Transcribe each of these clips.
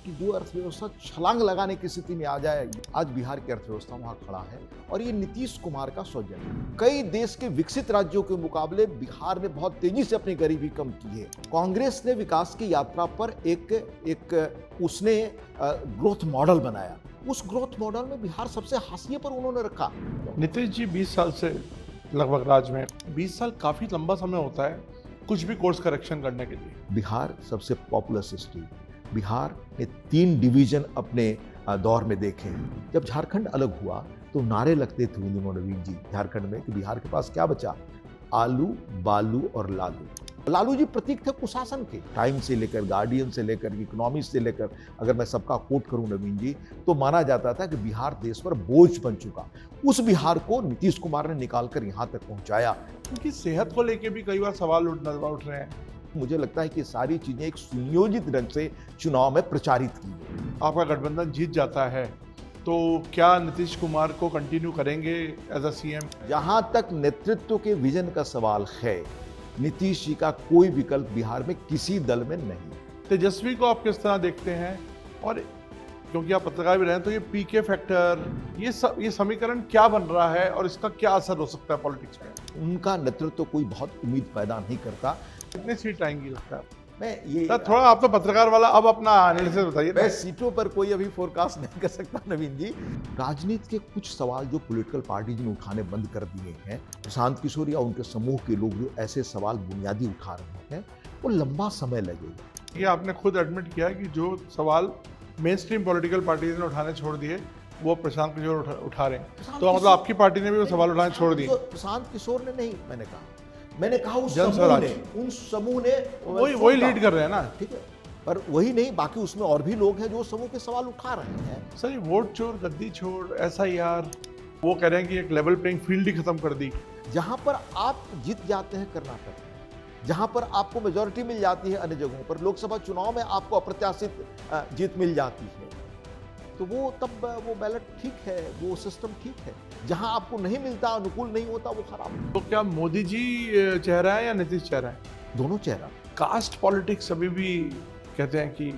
कि जो अर्थव्यवस्था छलांग लगाने की स्थिति में आ जाए, आज बिहार की अर्थव्यवस्था वहां खड़ा है और ये नीतीश कुमार का सौजन्य। कई देश के विकसित राज्यों के मुकाबले बिहार ने बहुत तेजी से अपनी गरीबी कम की है। कांग्रेस ने विकास की यात्रा पर उसने ग्रोथ मॉडल बनाया। उस ग्रोथ मॉडल में बिहार सबसे हाशिए पर उन्होंने रखा। नीतीश जी 20 साल से लगभग राज में, 20 साल काफ़ी लंबा समय होता है कुछ भी कोर्स करेक्शन करने के लिए। बिहार सबसे पॉपुलस स्टेट। बिहार ने 3 डिवीजन अपने दौर में देखे हैं। जब झारखंड अलग हुआ तो नारे लगते थे उन दिनों नवीन जी झारखंड में कि बिहार के पास क्या बचा, आलू बालू और लालू। लालू जी प्रतीक थे कुशासन के। टाइम से लेकर, गार्डियन से लेकर, इकोनॉमिस्ट से लेकर, अगर मैं सबका कोट करूं नवीन जी, तो माना जाता था कि बिहार देश पर बोझ बन चुका। उस बिहार को नीतीश कुमार ने निकालकर यहां तक पहुंचाया। उनकी सेहत को लेके भी कई बार सवाल उठ रहे हैं। मुझे लगता है कि सारी चीजें एक सुनियोजित ढंग से चुनाव में प्रचारित की गई। आपका गठबंधन जीत जाता है तो क्या नीतीश कुमार को कंटिन्यू करेंगे एज अ सीएम? जहां तक नेतृत्व के विजन का सवाल है, नीतीश जी का कोई विकल्प बिहार में किसी दल में नहीं। तेजस्वी को आप किस तरह देखते हैं? और क्योंकि आप पत्रकार भी रहे हैं तो ये पीके फैक्टर, ये समीकरण क्या बन रहा है और इसका क्या असर हो सकता है पॉलिटिक्स में? उनका नेतृत्व कोई बहुत उम्मीद पैदा नहीं करता। कितनी सीट आएंगी लगता है? मैं ये तो थोड़ा आप तो पत्रकार वाला, अब अपना एनालिसिस बताइए। मैं सीटों पर कोई अभी फोरकास्ट नहीं कर सकता नवीन जी। राजनीति के कुछ सवाल जो पॉलिटिकल पार्टीज ने उठाने बंद कर दिए हैं, प्रशांत किशोर या उनके समूह के लोग जो ऐसे सवाल बुनियादी उठा रहे हैं, वो लंबा समय लगेगा। ये आपने खुद एडमिट किया कि जो सवाल मेन स्ट्रीम पॉलिटिकल पार्टीज ने उठाने छोड़ दिए वो प्रशांत किशोर उठा रहे हैं, तो मतलब आपकी पार्टी ने भी वो सवाल उठाने छोड़ दिए? प्रशांत किशोर ने नहीं, मैंने कहा उन समूह ने वही लीड कर रहे हैं ना। ठीक है, पर वही नहीं, बाकी उसमें और भी लोग हैं जो समूह के सवाल उठा रहे हैं। सर वोट चोर, गद्दी छोड़, SIR, वो कह रहे हैं कि एक लेवल प्लेइंग फील्ड ही खत्म कर दी। जहां पर आप जीत जाते हैं कर्नाटक, जहां पर आपको मेजोरिटी मिल जाती है अन्य जगहों पर, लोकसभा चुनाव में आपको अप्रत्याशित जीत मिल जाती है, तो वो तब वो बैलेट ठीक है, वो सिस्टम ठीक है। जहां आपको नहीं मिलता, अनुकूल नहीं होता, वो खराब है। तो क्या मोदी जी चेहरा है या नीतीश चेहरा है? दोनों चेहरा। कास्ट पॉलिटिक्स अभी भी कहते हैं कि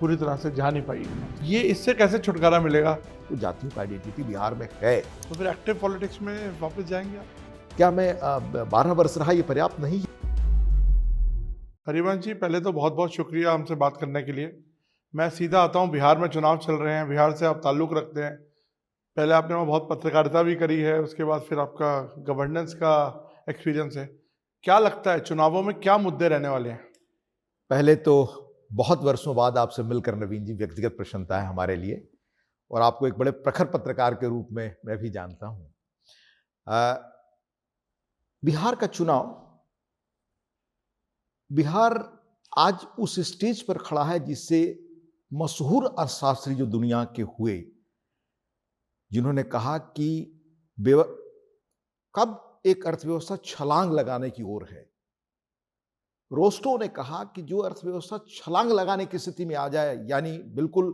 पूरी तरह से जा नहीं पाई, ये इससे कैसे छुटकारा मिलेगा? तो जातियों का आइडेंटिटी बिहार में है, तो फिर एक्टिव पॉलिटिक्स में वापस जाएंगे आप? क्या मैं 12 वर्ष रहा, ये पर्याप्त नहीं है? हरिवंश जी, पहले तो बहुत बहुत शुक्रिया हमसे बात करने के लिए। मैं सीधा आता हूँ, बिहार में चुनाव चल रहे हैं, बिहार से आप ताल्लुक़ रखते हैं, पहले आपने वहाँ बहुत पत्रकारिता भी करी है, उसके बाद फिर आपका गवर्नेंस का एक्सपीरियंस है। क्या लगता है चुनावों में क्या मुद्दे रहने वाले हैं? पहले तो बहुत वर्षों बाद आपसे मिलकर नवीन जी व्यक्तिगत प्रसन्नता है हमारे लिए, और आपको एक बड़े प्रखर पत्रकार के रूप में मैं भी जानता हूँ। बिहार का चुनाव, बिहार आज उस स्टेज पर खड़ा है जिससे मशहूर अर्थशास्त्री जो दुनिया के हुए, जिन्होंने कहा कि कब एक अर्थव्यवस्था छलांग लगाने की ओर है। रोस्टो ने कहा कि जो अर्थव्यवस्था छलांग लगाने की स्थिति में आ जाए, यानी बिल्कुल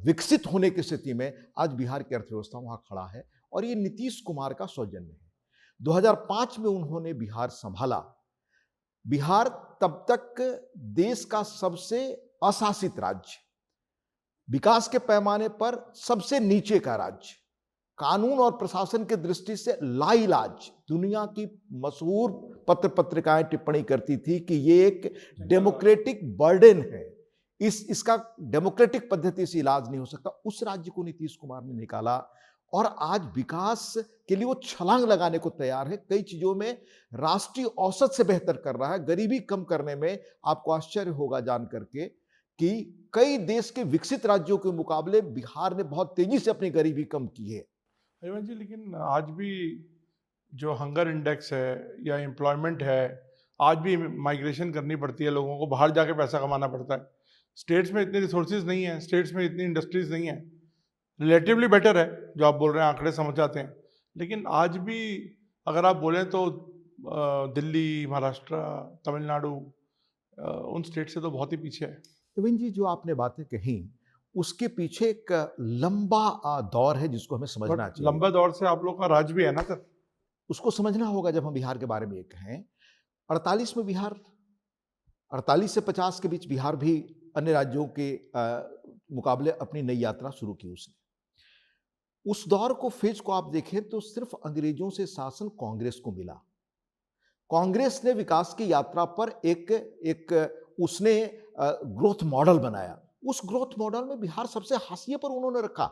विकसित होने की स्थिति में, आज बिहार की अर्थव्यवस्था वहां खड़ा है, और ये नीतीश कुमार का सौजन्य है। 2005 में उन्होंने बिहार संभाला। बिहार तब तक देश का सबसे अशासित राज्य, विकास के पैमाने पर सबसे नीचे का राज्य, कानून और प्रशासन की दृष्टि से लाइलाज, दुनिया की मशहूर पत्र पत्रिकाएं टिप्पणी करती थी कि ये एक डेमोक्रेटिक बर्डन है, इसका डेमोक्रेटिक पद्धति से इलाज नहीं हो सकता। उस राज्य को नीतीश कुमार ने निकाला और आज विकास के लिए वो छलांग लगाने को तैयार है। कई चीजों में राष्ट्रीय औसत से बेहतर कर रहा है। गरीबी कम करने में आपको आश्चर्य होगा जान करके कि कई देश के विकसित राज्यों के मुकाबले बिहार ने बहुत तेजी से अपनी गरीबी कम की है। हरिवंश जी, लेकिन आज भी जो हंगर इंडेक्स है या एम्प्लॉयमेंट है, आज भी माइग्रेशन करनी पड़ती है, लोगों को बाहर जाके पैसा कमाना पड़ता है। स्टेट्स में इतने रिसोर्सेज नहीं है, स्टेट्स में इतनी इंडस्ट्रीज नहीं है। रिलेटिवली बेटर है जो आप बोल रहे हैं, आंकड़े समझ आते हैं, लेकिन आज भी अगर आप बोलें तो दिल्ली, महाराष्ट्र, तमिलनाडु, उन स्टेट से तो बहुत ही पीछे है। नवीन जी, जो आपने बातें कही उसके पीछे एक लंबा दौर है जिसको हमें समझना चाहिए। लंबा दौर से आप लोग का राज भी है ना सर, उसको समझना होगा जब हम बिहार के बारे में ये कहें। 48 में बिहार, 48 से 50 के बीच बिहार भी अन्य राज्यों के मुकाबले अपनी नई यात्रा शुरू की उसने। उस दौर को, फेज को आप देखें तो सिर्फ अंग्रेजों से शासन कांग्रेस को मिला। कांग्रेस ने विकास की यात्रा पर एक एक उसने ग्रोथ मॉडल बनाया। उस ग्रोथ मॉडल में बिहार सबसे हाशिए पर उन्होंने रखा।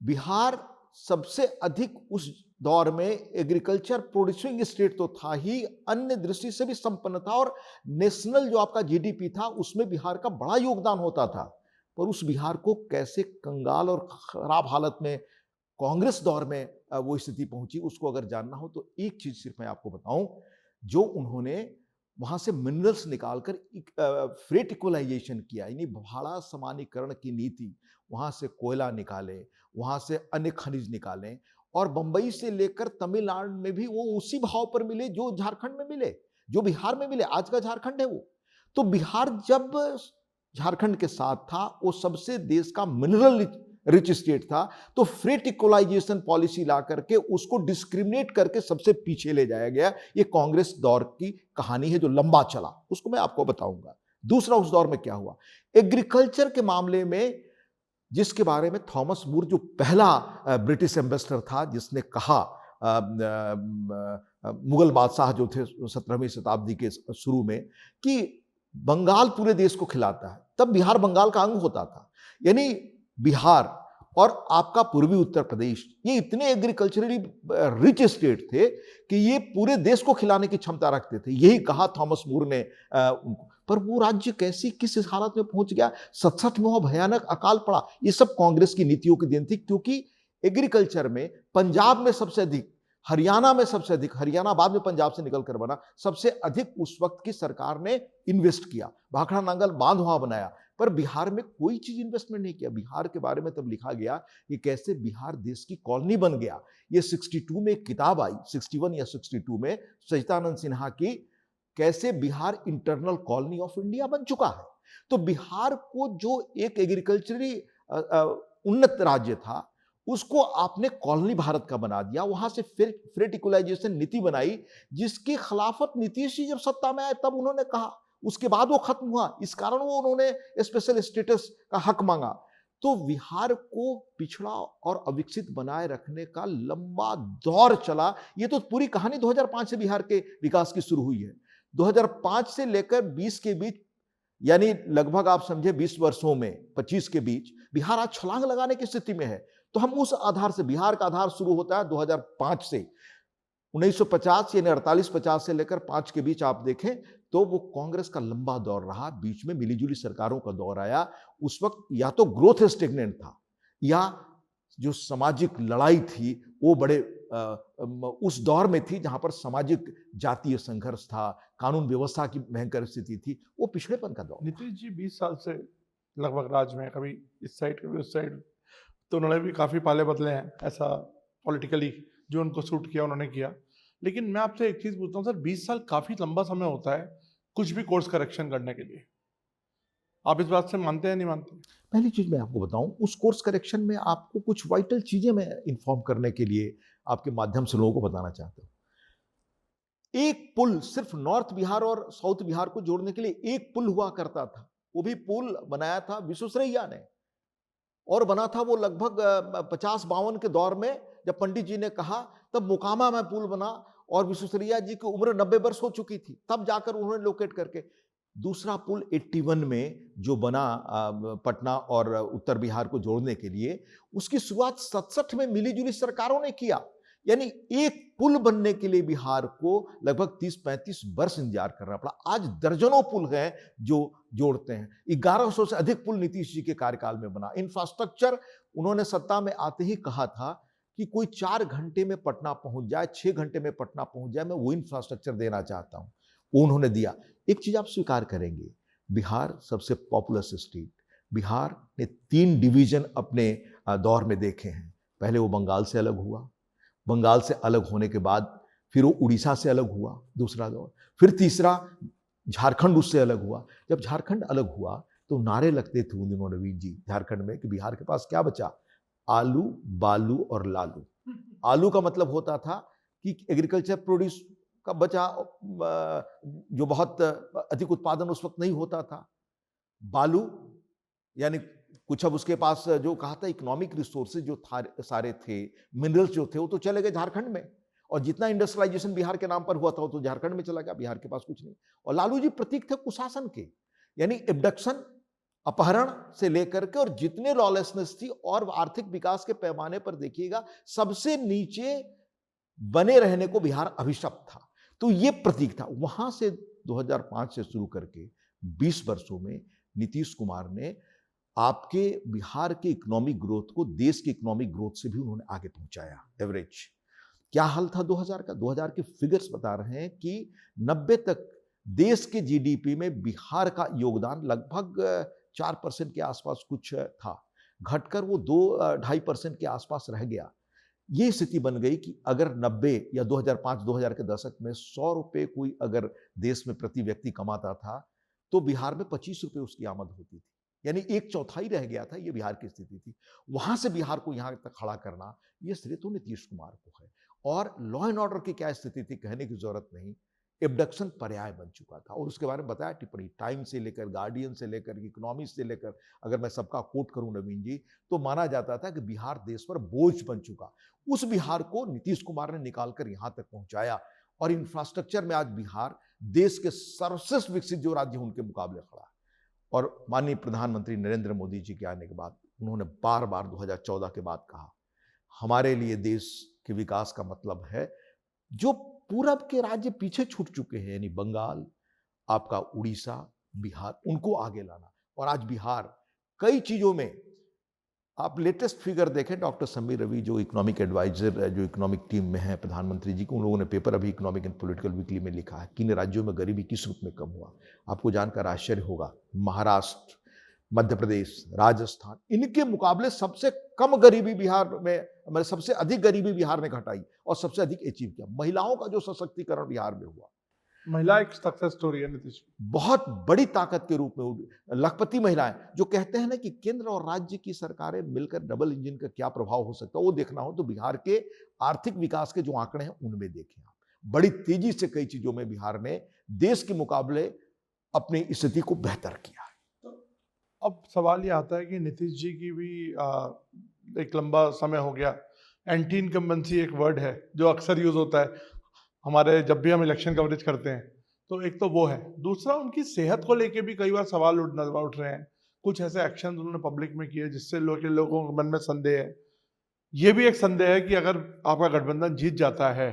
बिहार सबसे अधिक उस दौर में एग्रीकल्चर प्रोड्यूसिंग स्टेट तो था ही, अन्य दृष्टि से भी संपन्न था, और नेशनल जो आपका जीडीपी था उसमें बिहार का बड़ा योगदान होता था। पर उस बिहार को कैसे कंगाल और खराब हालत में कांग्रेस दौर में वो स्थिति पहुंची, उसको अगर जानना हो तो एक चीज सिर्फ मैं आपको बताऊं, जो उन्होंने वहां से मिनरल्स निकालकर फ्रेट इक्वलाइजेशन किया, यानी भाड़ा समानीकरण की नीति, वहां से कोयला निकाले, वहां से अन्य खनिज निकाले, और बंबई से लेकर तमिलनाडु में भी वो उसी भाव पर मिले जो झारखंड में मिले, जो बिहार में मिले। आज का झारखंड है वो। तो बिहार जब झारखंड के साथ था, वो सबसे देश का मिनरल रिच स्टेट था, तो फ्रेट इक्वलाइजेशन पॉलिसी ला करके उसको डिस्क्रिमिनेट करके सबसे पीछे ले जाया गया। ये कांग्रेस दौर की कहानी है जो लंबा चला, उसको मैं आपको बताऊंगा। दूसरा, उस दौर में क्या हुआ एग्रीकल्चर के मामले में, जिसके बारे में थॉमस मूर जो पहला ब्रिटिश एम्बेसडर था, जिसने कहा मुगल बादशाह जो थे 17वीं शताब्दी के शुरू में, कि बंगाल पूरे देश को खिलाता है, तब बिहार बंगाल का अंग होता था। यानी बिहार और आपका पूर्वी उत्तर प्रदेश, ये इतने एग्रीकल्चरली रिच स्टेट थे कि ये पूरे देश को खिलाने की क्षमता रखते थे। यही कहा थॉमस मूर ने उनको। पर वो राज्य कैसी किस हालत में पहुंच गया, 67 में वो भयानक अकाल पड़ा। ये सब कांग्रेस की नीतियों की देन थी, क्योंकि एग्रीकल्चर में पंजाब में सबसे अधिक, हरियाणा में सबसे अधिक, हरियाणा बाद में पंजाब से निकलकर बना, सबसे अधिक उस वक्त की सरकार ने इन्वेस्ट किया। भाखड़ा नांगल बांध वहां बनाया, पर बिहार में कोई चीज इन्वेस्टमेंट नहीं किया। बिहार के बारे में तब लिखा गया कि कैसे बिहार देश की कॉलोनी बन गया। ये 62 में एक किताब आई, 61 या 62 में, सच्चिदानंद सिन्हा की, कैसे Bihar internal colony of India बन चुका है। तो बिहार को जो एक एग्रीकल्चरली उन्नत राज्य था, उसको आपने कॉलोनी भारत का बना दिया। वहां से फिर फ्रेट इक्वलाइजेशन नीति बनाई, जिसकी खिलाफत नीतीश जी जब सत्ता में आए तब उन्होंने कहा, उसके बाद वो खत्म हुआ। इस कारण वो उन्होंने स्पेशल स्टेटस का हक मांगा। तो बिहार को पिछड़ा और अविकसित बनाए रखने का लंबा दौर चला। ये तो पूरी कहानी 2005 से बिहार के विकास की शुरू हुई है। 2005 से लेकर 20 के बीच, यानी लगभग आप समझे 20 वर्षों में, 25 के बीच, बिहार आज छलांग लगाने की स्थिति में है। तो हम उस आधार से, बिहार का आधार शुरू होता है 2005 से, 1950 यानी 48-50 से लेकर 5 के बीच आप देखें तो वो कांग्रेस का लंबा दौर रहा। बीच में मिलीजुली सरकारों का दौर आया। उस वक्त या तो ग्रोथ स्टेगनेंट था, या जो सामाजिक लड़ाई थी वो बड़े उस दौर में थी जहां पर सामाजिक जातीय संघर्ष था, कानून व्यवस्था की भयंकर स्थिति थी, वो पिछड़ेपन का दौर। नीतीश जी 20 साल से लगभग राज में, कभी इस साइड कभी उस साइड, तो उन्होंने भी काफ़ी पाले बदले हैं, ऐसा पॉलिटिकली जो उनको सूट किया उन्होंने किया। लेकिन मैं आपसे एक चीज़ पूछता हूँ सर, 20 साल काफ़ी लंबा समय होता है कुछ भी कोर्स करेक्शन करने के लिए। आप इस बात से मानते हैं नहीं मानते? पहली चीज मैं आपको बताऊं, उस कोर्स करेक्शन में आपको कुछ वाइटल चीजें मैं इन्फॉर्म करने के लिए आपके माध्यम से लोगों को बताना चाहता हूं। एक पुल सिर्फ नॉर्थ बिहार और साउथ बिहार को जोड़ने के लिए एक पुल हुआ करता था। वो भी पुल बनाया था विश्वेश्वरैया ने, और बना था वो लगभग 50-52 के दौर में, जब पंडित जी ने कहा, तब मोकामा में पुल बना, और विश्वेश्वरैया जी की उम्र 90 वर्ष हो चुकी थी, तब जाकर उन्होंने लोकेट करके। दूसरा पुल 81 में जो बना पटना और उत्तर बिहार को जोड़ने के लिए, उसकी शुरुआत 67 में मिलीजुली सरकारों ने किया। यानी एक पुल बनने के लिए बिहार को लगभग 30-35 वर्ष इंतजार करना पड़ा। आज दर्जनों पुल हैं जो जोड़ते हैं। 1100 से अधिक पुल नीतीश जी के कार्यकाल में बना। इंफ्रास्ट्रक्चर उन्होंने सत्ता में आते ही कहा था कि कोई 4 घंटे में पटना पहुंच जाए, 6 घंटे में पटना पहुंच जाए, मैं वो इंफ्रास्ट्रक्चर देना चाहता हूं। वो उन्होंने दिया। एक चीज आप स्वीकार करेंगे, बिहार सबसे पॉपुलस स्टेट। बिहार ने 3 डिवीजन अपने दौर में देखे हैं। पहले वो बंगाल से अलग हुआ, बंगाल से अलग होने के बाद फिर वो उड़ीसा से अलग हुआ, दूसरा दौर, फिर तीसरा झारखंड उससे अलग हुआ। जब झारखंड अलग हुआ तो नारे लगते थे उन दिनों नवीन जी झारखंड में कि बिहार के पास क्या बचा, आलू, बालू और लालू। आलू का मतलब होता था कि एग्रीकल्चर प्रोड्यूस का बचा, जो बहुत अधिक उत्पादन उस वक्त नहीं होता था। बालू यानी कुछ अब उसके पास जो कहा था इकोनॉमिक रिसोर्सेज जो सारे थे, मिनरल्स जो थे, वो तो चले गए झारखंड में। और जितना इंडस्ट्रियलाइजेशन बिहार के नाम पर हुआ था वो तो झारखंड में चला गया, बिहार के पास कुछ नहीं। और लालू जी प्रतीक थे कुशासन के, यानी एब्डक्शन, अपहरण से लेकर के, और जितने लॉलेसनेस थी, और आर्थिक विकास के पैमाने पर देखिएगा सबसे नीचे बने रहने को बिहार अभिशप्त था। तो ये प्रतीक था। वहां से 2005 से शुरू करके 20 वर्षों में नीतीश कुमार ने आपके बिहार के इकोनॉमिक ग्रोथ को देश के इकोनॉमिक ग्रोथ से भी उन्होंने आगे पहुंचाया। एवरेज क्या हाल था 2000 का? 2000 के फिगर्स बता रहे हैं कि 90 तक देश के जीडीपी में बिहार का योगदान लगभग 4% के आसपास कुछ था, घटकर वो 2-2.5% के आसपास रह गया। ये स्थिति बन गई कि अगर 90 या 2005-2000 के दशक में 100 रुपए कोई अगर देश में प्रति व्यक्ति कमाता था, तो बिहार में 25 रुपए उसकी आमद होती थी, यानी 1/4 रह गया था। ये बिहार की स्थिति थी। वहां से बिहार को यहां तक खड़ा करना, ये श्रेय तो नीतीश कुमार को है। और लॉ एंड ऑर्डर की क्या स्थिति थी कहने की जरूरत नहीं, एब्डक्शन पर्याय बन चुका था। और उसके बारे में बताया टिप्पणी, टाइम से लेकर, गार्डियन से लेकर, इकोनॉमिक्स से लेकर, अगर मैं सबका कोट करूं नवीन जी, तो माना जाता था कि बिहार देश पर बोझ बन चुका। उस बिहार को नीतीश कुमार ने निकालकर यहां तक पहुंचाया, और इंफ्रास्ट्रक्चर में आज बिहार देश के सर्वश्रेष्ठ विकसित जो राज्य उनके मुकाबले खड़ा है। और माननीय प्रधानमंत्री नरेंद्र मोदी जी के आने के बाद उन्होंने बार बार 2014 के बाद कहा, हमारे लिए देश के विकास का मतलब है जो पूरब के राज्य पीछे छूट चुके हैं, यानी बंगाल, आपका उड़ीसा, बिहार, उनको आगे लाना। और आज बिहार कई चीजों में, आप लेटेस्ट फिगर देखें, डॉक्टर समीर रवि जो इकोनॉमिक एडवाइजर, जो इकोनॉमिक टीम में है प्रधानमंत्री जी को, उन लोगों ने पेपर अभी इकोनॉमिक एंड पॉलिटिकल वीकली में लिखा है किन राज्यों में गरीबी किस रूप में कम हुआ। आपको जानकर आश्चर्य होगा, महाराष्ट्र, मध्य प्रदेश, राजस्थान, इनके मुकाबले सबसे कम गरीबी बिहार में, मतलब सबसे अधिक गरीबी बिहार ने घटाई और सबसे अधिक अचीव किया। महिलाओं का जो सशक्तिकरण बिहार में हुआ, महिला एक सक्सेस स्टोरी है नीतीश। बहुत बड़ी ताकत के रूप में लखपति महिलाएं, जो कहते हैं ना कि केंद्र और राज्य की सरकारें मिलकर डबल इंजन का क्या प्रभाव हो सकता है, वो देखना हो तो बिहार के आर्थिक विकास के जो आंकड़े हैं उनमें देखें आप। बड़ी तेजी से कई चीजों में बिहार ने देश के मुकाबले अपनी स्थिति को बेहतर किया है। अब सवाल ये आता है कि नीतीश जी की भी एक लंबा समय हो गया, एंटी इनकम्बेंसी एक वर्ड है जो अक्सर यूज होता है हमारे, जब भी हम इलेक्शन कवरेज करते हैं। तो एक तो वो है, दूसरा उनकी सेहत को लेके भी कई बार सवाल उठ रहे हैं। कुछ ऐसे एक्शन उन्होंने पब्लिक में किए जिससे लोगों के मन में संदेह है। ये भी एक संदेह है कि अगर आपका गठबंधन जीत जाता है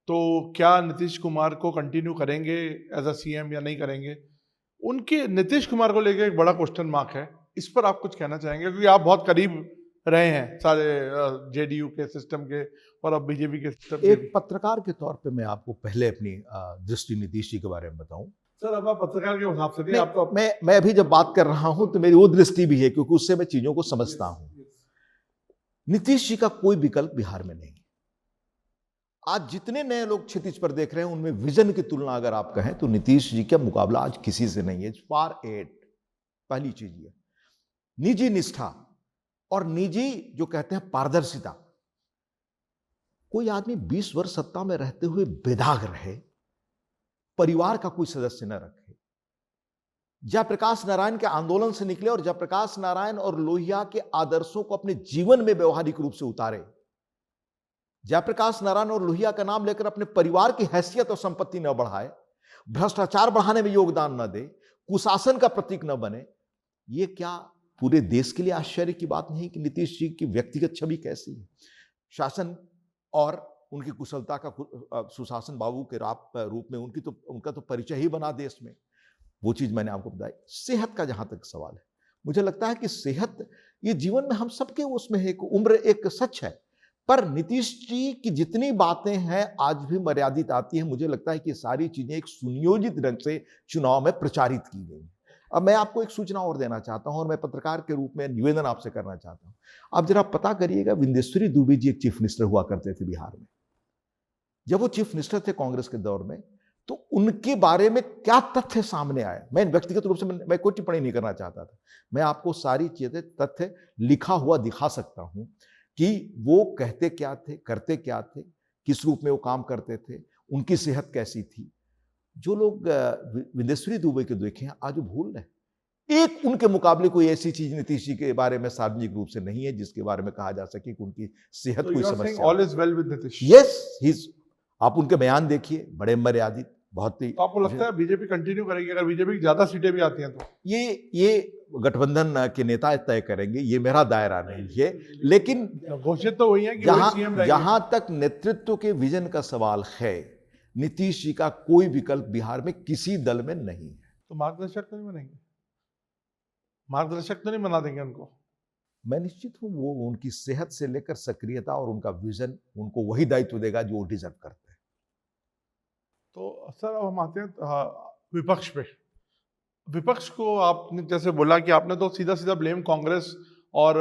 तो क्या नीतीश कुमार को कंटिन्यू करेंगे एज अ सीएम या नहीं करेंगे। उनके नीतीश कुमार को लेकर एक बड़ा क्वेश्चन मार्क है। इस पर आप कुछ कहना चाहेंगे, क्योंकि आप बहुत करीब रहे हैं सारे जेडीयू के सिस्टम के और अब बीजेपी के सिस्टम के। एक पत्रकार के तौर पे मैं आपको पहले अपनी दृष्टि नीतीश जी के बारे में बताऊं। सर अब आप पत्रकार के हिसाब से नहीं, आप तो मैं अभी जब बात कर रहा हूं तो मेरी वो दृष्टि भी है, क्योंकि उससे मैं चीजों को समझता हूं। नीतीश जी का कोई विकल्प बिहार में नहीं। आज जितने नए लोग क्षितिज पर देख रहे हैं उनमें विजन की तुलना अगर आप कहें तो नीतीश जी का मुकाबला आज किसी से नहीं है। फार एट पहली चीज ये निजी निष्ठा और निजी जो कहते हैं पारदर्शिता। कोई आदमी 20 वर्ष सत्ता में रहते हुए बेदाग रहे, परिवार का कोई सदस्य न रखे, जयप्रकाश नारायण के आंदोलन से निकले और जयप्रकाश नारायण और लोहिया के आदर्शों को अपने जीवन में व्यवहारिक रूप से उतारे, जयप्रकाश नारायण और लोहिया का नाम लेकर अपने परिवार की हैसियत और संपत्ति न बढ़ाए, भ्रष्टाचार बढ़ाने में योगदान न दे, कुशासन का प्रतीक न बने। ये क्या पूरे देश के लिए आश्चर्य की बात नहीं कि नीतीश जी की व्यक्तिगत छवि कैसी है? शासन और उनकी कुशलता का सुशासन बाबू के रूप में उनका तो परिचय ही बना देश में। वो चीज मैंने आपको बताई। सेहत का जहां तक सवाल है, मुझे लगता है कि सेहत ये जीवन में हम सबके उसमें एक उम्र एक सच है, पर नीतीश जी की जितनी बातें हैं आज भी मर्यादित आती है। मुझे लगता है कि सारी चीजें एक सुनियोजित ढंग से चुनाव में प्रचारित की गई। अब मैं आपको एक सूचना और देना चाहता हूं और मैं पत्रकार के रूप में निवेदन आपसे करना चाहता हूं। आप जरा पता करिएगा, विंदेश्वरी दुबे जी एक चीफ मिनिस्टर हुआ करते थे बिहार में। जब वो चीफ मिनिस्टर थे कांग्रेस के दौर में, तो उनके बारे में क्या तथ्य सामने आए, मैं व्यक्तिगत रूप से मैं कोई टिप्पणी नहीं करना चाहता था। मैं आपको सारी चीजें तथ्य लिखा हुआ दिखा सकता हूं कि वो कहते क्या थे, करते क्या थे, किस रूप में वो काम करते थे, उनकी सेहत कैसी थी। जो लोग विंदेश्वरी दुबे के देखे हैं आज वो भूल रहे हैं। एक उनके मुकाबले कोई ऐसी चीज नीतीश जी के बारे में सार्वजनिक रूप से नहीं है जिसके बारे में कहा जा सके कि उनकी सेहत तो कोई यू आर सेइंग समस्या all is well with Nitish. Yes, आप उनके बयान देखिए, बड़े मर्यादित, बहुत ही। तो आपको लगता है बीजेपी कंटिन्यू करेगी अगर बीजेपी की ज्यादा सीटें भी आती हैं तो? ये गठबंधन के नेता तय करेंगे, ये मेरा दायरा नहीं है। लेकिन घोषित तो वही है कि वही सीएम रहेंगे। जहां तक नेतृत्व के विजन का सवाल है, नीतीश जी का कोई विकल्प बिहार में किसी दल में नहीं है। तो मार्गदर्शक तो नहीं बनेंगे? मार्गदर्शक तो नहीं बना देंगे उनको? मैं निश्चित हूं वो उनकी सेहत से लेकर सक्रियता और उनका विजन उनको वही दायित्व देगा जो वो डिजर्व करते हैं। तो सर अब हम आते हैं विपक्ष पे। विपक्ष को आपने जैसे बोला कि आपने तो सीधा सीधा ब्लेम कांग्रेस और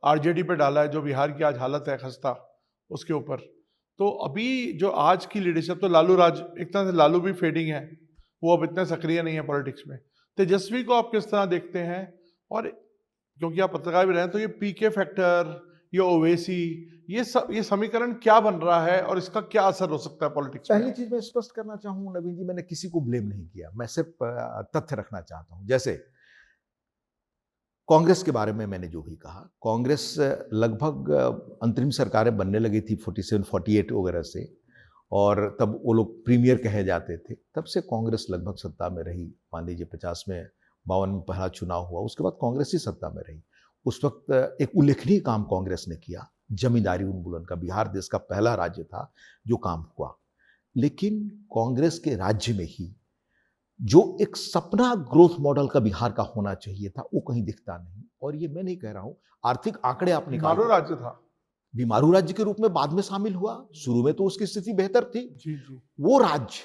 आरजेडी पे डाला है, जो बिहार की आज हालत है खस्ता उसके ऊपर। तो अभी जो आज की लीडरशिप, तो लालू राज, एक तरह से लालू भी फेडिंग है, वो अब इतने सक्रिय नहीं है पॉलिटिक्स में। तेजस्वी को आप किस तरह देखते हैं? और क्योंकि आप पत्रकार भी रहे हैं, तो ये पीके फैक्टर, ये ओवैसी, ये समीकरण क्या बन रहा है और इसका क्या असर हो सकता है पॉलिटिक्स में? पहली चीज मैं स्पष्ट करना चाहूँ नवीन जी, मैंने किसी को ब्लेम नहीं किया, मैं सिर्फ तथ्य रखना चाहता हूं। जैसे कांग्रेस के बारे में मैंने जो भी कहा, कांग्रेस लगभग अंतरिम सरकारें बनने लगी थी 47, 48 वगैरह से, और तब वो लोग प्रीमियर कहे जाते थे। तब से कांग्रेस लगभग सत्ता में रही। मान लीजिए 50 में, 52 में पहला चुनाव हुआ, उसके बाद कांग्रेस ही सत्ता में रही। उस वक्त एक उल्लेखनीय काम कांग्रेस ने किया, जमींदारी उन्मूलन का। बिहार देश का पहला राज्य था जो काम हुआ। लेकिन कांग्रेस के राज्य में ही जो एक सपना ग्रोथ मॉडल का बिहार का होना चाहिए था, वो कहीं दिखता नहीं। और ये मैं नहीं कह रहा हूं, आर्थिक आंकड़े आप निकालो। बीमारू राज्य था। बीमारू राज्य के रूप में बाद में शामिल हुआ, शुरू में तो उसकी स्थिति बेहतर थी। जी जी। वो राज्य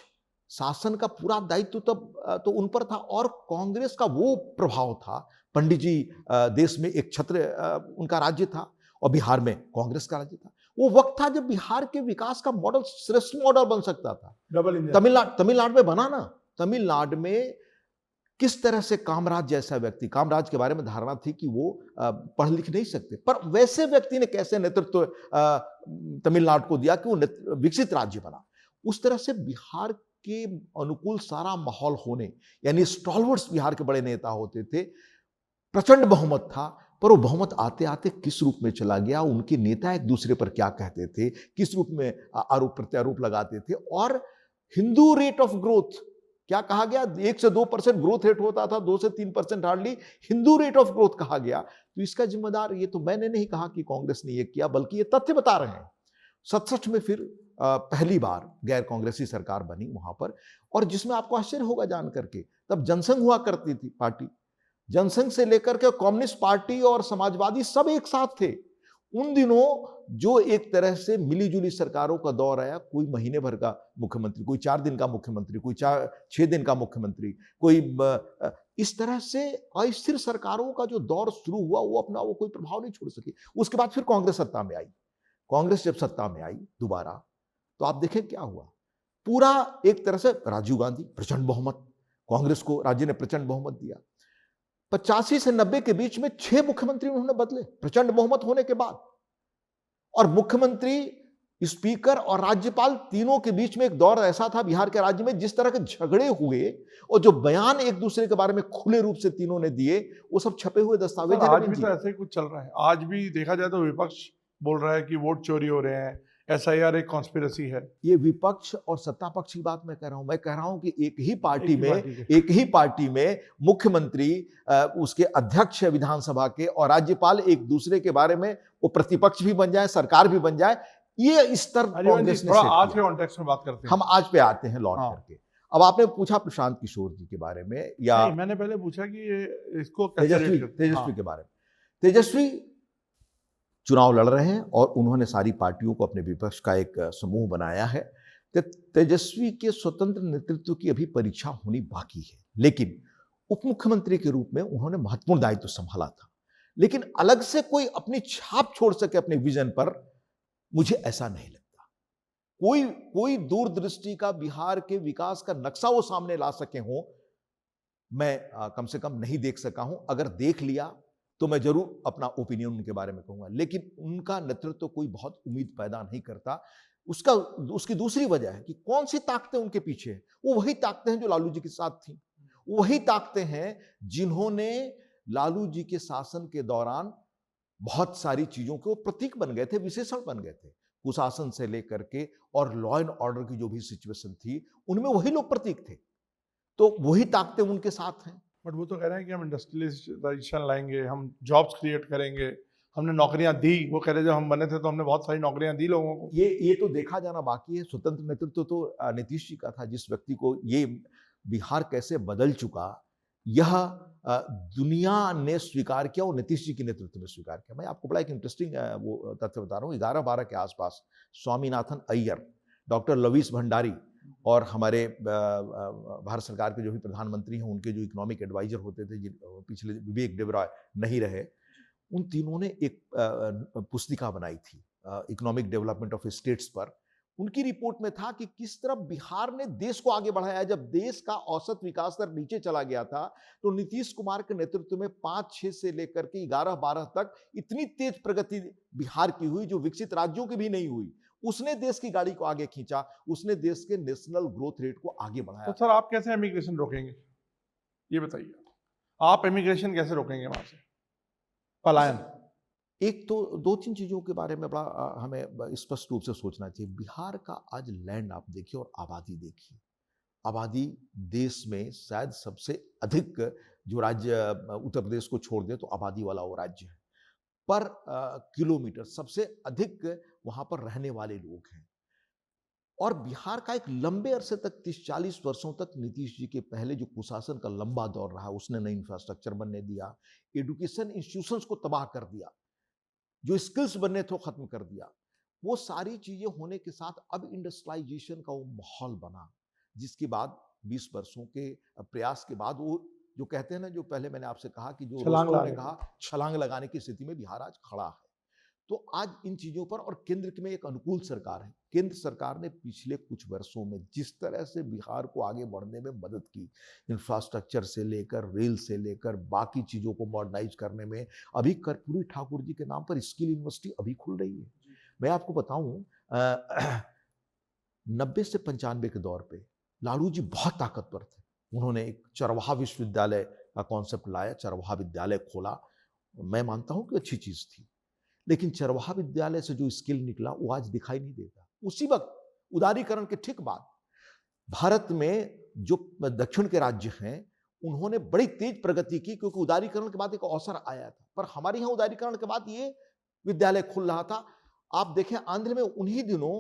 शासन का पूरा दायित्व तब तो उन पर था, और कांग्रेस का वो प्रभाव था। पंडित जी देश में एक छत्र उनका राज्य था, और बिहार में कांग्रेस का राज्य था। वो वक्त था जब बिहार के विकास का मॉडल श्रेष्ठ मॉडल बन सकता था। Double engine. तमिलनाडु में बना ना। तमिलनाडु में किस तरह से कामराज जैसा व्यक्ति, कामराज के बारे में धारणा थी कि वो पढ़ लिख नहीं सकते, पर वैसे व्यक्ति ने कैसे नेतृत्व तमिलनाडु को दिया कि वो विकसित राज्य बना। उस तरह से बिहार के अनुकूल सारा माहौल होने, यानी स्टॉलवर्ड्स बिहार के बड़े नेता होते थे, प्रचंड बहुमत था। पर वो बहुमत आते आते किस रूप में चला गया, उनके नेता एक दूसरे पर क्या कहते थे, किस रूप में आरोप प्रत्यारोप लगाते थे। और हिंदू रेट ऑफ ग्रोथ क्या कहा गया, 1 से 2% ग्रोथ रेट होता था, 2 से 3% hardly Hindu rate of growth कहा गया। तो इसका जिम्मेदार, ये तो मैंने नहीं कहा कि कांग्रेस ने ये किया, बल्कि ये तथ्य बता रहे हैं। 67 में फिर पहली बार गैर कांग्रेसी सरकार बनी वहां पर, और जिसमें आपको आश्चर्य होगा जान करके, तब जनसंघ हुआ करती थी पार्टी। जनसंघ से लेकर के कम्युनिस्ट पार्टी और समाजवादी सब एक साथ थे। उन दिनों जो एक तरह से मिलीजुली सरकारों का दौर आया, कोई महीने भर का मुख्यमंत्री, कोई 4 दिन का मुख्यमंत्री, कोई 6 दिन का मुख्यमंत्री, कोई इस तरह से अस्थिर सरकारों का जो दौर शुरू हुआ, वो अपना वो कोई प्रभाव नहीं छोड़ सकी। उसके बाद फिर कांग्रेस सत्ता में आई। कांग्रेस जब सत्ता में आई दोबारा, तो आप देखें क्या हुआ। पूरा एक तरह से राजीव गांधी, प्रचंड बहुमत, कांग्रेस को राज्य ने प्रचंड बहुमत दिया। 85 से 90 के बीच में 6 मुख्यमंत्री उन्होंने बदले, प्रचंड बहुमत होने के बाद। और मुख्यमंत्री, स्पीकर और राज्यपाल तीनों के बीच में एक दौर ऐसा था बिहार के राज्य में, जिस तरह के झगड़े हुए और जो बयान एक दूसरे के बारे में खुले रूप से तीनों ने दिए, वो सब छपे हुए दस्तावेज। आज भी तो ऐसे ही कुछ चल रहा है। आज भी देखा जाए तो विपक्ष बोल रहा है कि वोट चोरी हो रहे हैं, SIR एक कॉन्स्पिरेसी है। ये विपक्ष और सत्ता पक्ष की बात मैं कह रहा हूं। मैं कह रहा हूं कि एक ही पार्टी में मुख्यमंत्री, उसके अध्यक्ष विधानसभा के और राज्यपाल एक दूसरे के बारे में वो प्रतिपक्ष भी बन जाए, सरकार भी बन जाए। ये स्तर कांग्रेस ने आज के कॉन्टेक्स्ट में बात करते हैं। हम आज पे आते हैं लौट करके। अब आपने पूछा प्रशांत किशोर जी के बारे में, या नहीं, मैंने पहले पूछा कि ये इसको तेजस्वी के बारे में। तेजस्वी चुनाव लड़ रहे हैं और उन्होंने सारी पार्टियों को अपने विपक्ष का एक समूह बनाया है। तेजस्वी के स्वतंत्र नेतृत्व की अभी परीक्षा होनी बाकी है, लेकिन उप मुख्यमंत्री के रूप में उन्होंने महत्वपूर्ण दायित्व संभाला था। लेकिन अलग से कोई अपनी छाप छोड़ सके अपने विजन पर, मुझे ऐसा नहीं लगता। कोई दूरदृष्टि का बिहार के विकास का नक्शा वो सामने ला सके हो, मैं कम से कम नहीं देख सका हूं। अगर देख लिया तो मैं जरूर अपना ओपिनियन उनके बारे में कहूंगा, लेकिन उनका नेतृत्व कोई बहुत उम्मीद पैदा नहीं करता। उसकी दूसरी वजह है कि कौन सी ताकतें उनके पीछे है। वो वही ताकतें हैं जो लालू जी के साथ थी, वही ताकतें हैं जिन्होंने लालू जी के शासन के दौरान बहुत सारी चीजों के वो प्रतीक बन गए थे, विशेषण बन गए थे, कुशासन से लेकर के और लॉ एंड ऑर्डर की जो भी सिचुएशन थी उनमें वही लोग प्रतीक थे। तो वही ताकतें उनके साथ हैं। बट वो तो कह रहे हैं कि हम इंडस्ट्रियलाइजेशन लाएंगे, हम जॉब्स क्रिएट करेंगे, हमने नौकरियां दी। वो कह रहे जब हम बने थे तो हमने बहुत सारी नौकरियां दी लोगों को। ये तो देखा जाना बाकी है। स्वतंत्र नेतृत्व तो नीतीश जी का था। जिस व्यक्ति को ये बिहार कैसे बदल चुका, यह दुनिया ने स्वीकार किया और नीतीश जी के नेतृत्व में स्वीकार किया। मैं आपको बड़ा एक इंटरेस्टिंग वो तथ्य बता रहा हूँ। 11-12 के आसपास स्वामीनाथन अय्यर, डॉक्टर लवीस भंडारी और हमारे भारत सरकार के जो भी प्रधानमंत्री हैं उनके जो इकोनॉमिक एडवाइजर होते थे, पिछले विवेक देबरॉय नहीं रहे, उन तीनों ने एक पुस्तिका बनाई थी इकोनॉमिक डेवलपमेंट ऑफ स्टेट्स पर। उनकी रिपोर्ट में था कि किस तरह बिहार ने देश को आगे बढ़ाया। जब देश का औसत विकास दर नीचे चला गया था तो नीतीश कुमार के नेतृत्व में 5-6 से लेकर के 11-12 तक इतनी तेज प्रगति बिहार की हुई जो विकसित राज्यों की भी नहीं हुई। उसने देश की गाड़ी को आगे खींचा, उसने देश के नेशनल ग्रोथ रेट को आगे बढ़ाया। तो सर आप कैसे इमिग्रेशन रोकेंगे, ये बताइए। आप इमिग्रेशन कैसे रोकेंगे वहां से, पलायन? एक तो 2-3 चीजों के बारे में बड़ा हमें स्पष्ट रूप से सोचना चाहिए। बिहार का आज लैंड आप देखिए और आबादी देखिए। आबादी देश में शायद सबसे अधिक, जो राज्य उत्तर प्रदेश को छोड़ दे तो आबादी वाला वो राज्य है। पर किलोमीटर सबसे अधिक वहां पर रहने वाले लोग हैं। और बिहार का एक लंबे अरसे तक 30-40 वर्षों तक नीतीश जी के पहले जो कुशासन का लंबा दौर रहा, उसने नई इंफ्रास्ट्रक्चर बनने दिया, एजुकेशन इंस्टीट्यूशंस को तबाह कर दिया, जो स्किल्स बनने थे खत्म कर दिया। वो सारी चीजें होने के साथ अब इंडस्ट्रियलाइजेशन का वो माहौल बना, जिसके बाद 20 वर्षों के प्रयास के बाद वो जो कहते हैं ना, जो पहले मैंने आपसे कहा कि जो रोस्टो ने कहा छलांग लगाने की स्थिति में बिहार आज खड़ा है। तो आज इन चीजों पर, और केंद्र में एक अनुकूल सरकार है। केंद्र सरकार ने पिछले कुछ वर्षों में जिस तरह से बिहार को आगे बढ़ने में मदद की, इंफ्रास्ट्रक्चर से लेकर रेल से लेकर बाकी चीजों को मॉडर्नाइज करने में, अभी कर्पूरी ठाकुर जी के नाम पर स्किल यूनिवर्सिटी अभी खुल रही है। मैं आपको बताऊं 90 से 95 के दौर पे लालू जी बहुत ताकतवर थे। उन्होंने एक चरवाहा विश्वविद्यालय का कॉन्सेप्ट लाया, चरवाहा विद्यालय खोला। मैं मानता हूं कि अच्छी चीज थी, लेकिन चरवाहा विद्यालय से जो स्किल निकला वो आज दिखाई नहीं देता। उसी वक्त उदारीकरण के ठीक बाद भारत में जो दक्षिण के राज्य हैं उन्होंने बड़ी तेज प्रगति की, क्योंकि उदारीकरण के बाद एक अवसर आया था। पर हमारे यहाँ उदारीकरण के बाद ये विद्यालय खुल रहा था। आप देखें आंध्र में उन्हीं दिनों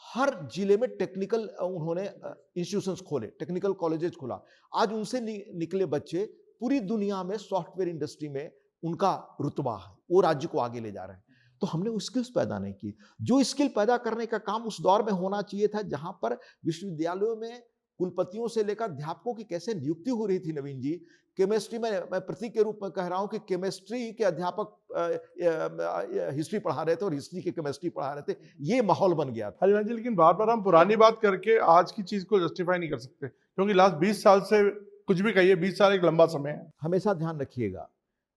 हर जिले में टेक्निकल उन्होंने इंस्टीट्यूशंस खोले, टेक्निकल कॉलेजेस खोला। आज उनसे निकले बच्चे पूरी दुनिया में सॉफ्टवेयर इंडस्ट्री में उनका रुतबा है, वो राज्य को आगे ले जा रहे हैं। तो हमने वो स्किल्स पैदा नहीं की। जो स्किल पैदा करने का काम उस दौर में होना चाहिए था, जहां पर विश्वविद्यालयों में कुलपतियों से लेकर अध्यापकों की कैसे नियुक्ति हो रही थी। नवीन जी, केमिस्ट्री में मैं प्रतीक के रूप में कह रहा हूं कि केमिस्ट्री के अध्यापक हिस्ट्री पढ़ा रहे थे और हिस्ट्री के केमिस्ट्री पढ़ा रहे थे। ये माहौल बन गया था। हरिवंश जी, लेकिन बार बार हम पुरानी बात करके आज की चीज को जस्टिफाई नहीं कर सकते, क्योंकि लास्ट 20 साल से कुछ भी कहिए, 20 साल एक लंबा समय है। हमेशा ध्यान रखिएगा,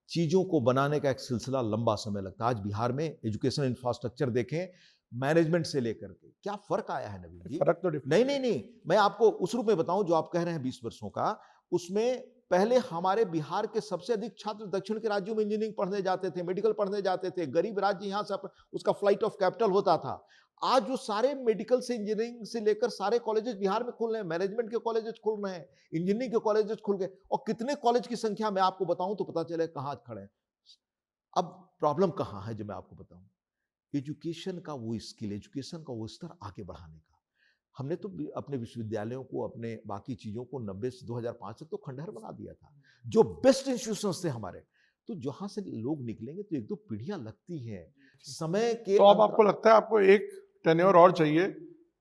चीजों को बनाने का एक सिलसिला लंबा समय लगता है। आज बिहार में एजुकेशन इंफ्रास्ट्रक्चर देखें, मैनेजमेंट से लेकर के क्या फर्क आया है नवीन जी। फर्क तो नहीं, मैं आपको उस रूप में बताऊं जो आप कह रहे हैं 20 वर्षों का। उसमें पहले हमारे बिहार के सबसे अधिक छात्र दक्षिण के राज्यों में इंजीनियरिंग पढ़ने जाते थे, मेडिकल पढ़ने जाते थे। गरीब राज्य यहां से उसका फ्लाइट ऑफ कैपिटल होता था। आज जो सारे मेडिकल से इंजीनियरिंग से लेकर सारे कॉलेजेस बिहार में खुल रहे हैं, मैनेजमेंट के कॉलेजेस खुल रहे हैं, इंजीनियरिंग के कॉलेजेस खुल गए। और कितने कॉलेज की संख्या मैं आपको बताऊं तो पता चले कहां खड़े हैं। अब प्रॉब्लम कहां है जो मैं आपको बताऊं, एजुकेशन का वो स्किल, एजुकेशन का वो स्तर आगे बढ़ाने का। हमने तो अपने विश्वविद्यालयों को, अपने बाकी चीजों को 90 से 2005 तक तो खंडहर बना दिया था। जो बेस्ट इंस्टीट्यूशंस थे हमारे, तो जहां से लोग निकलेंगे तो 1-2 पीढ़ियां लगती हैं समय के। तो अब आपको लगता है आपको एक टेन्योर और चाहिए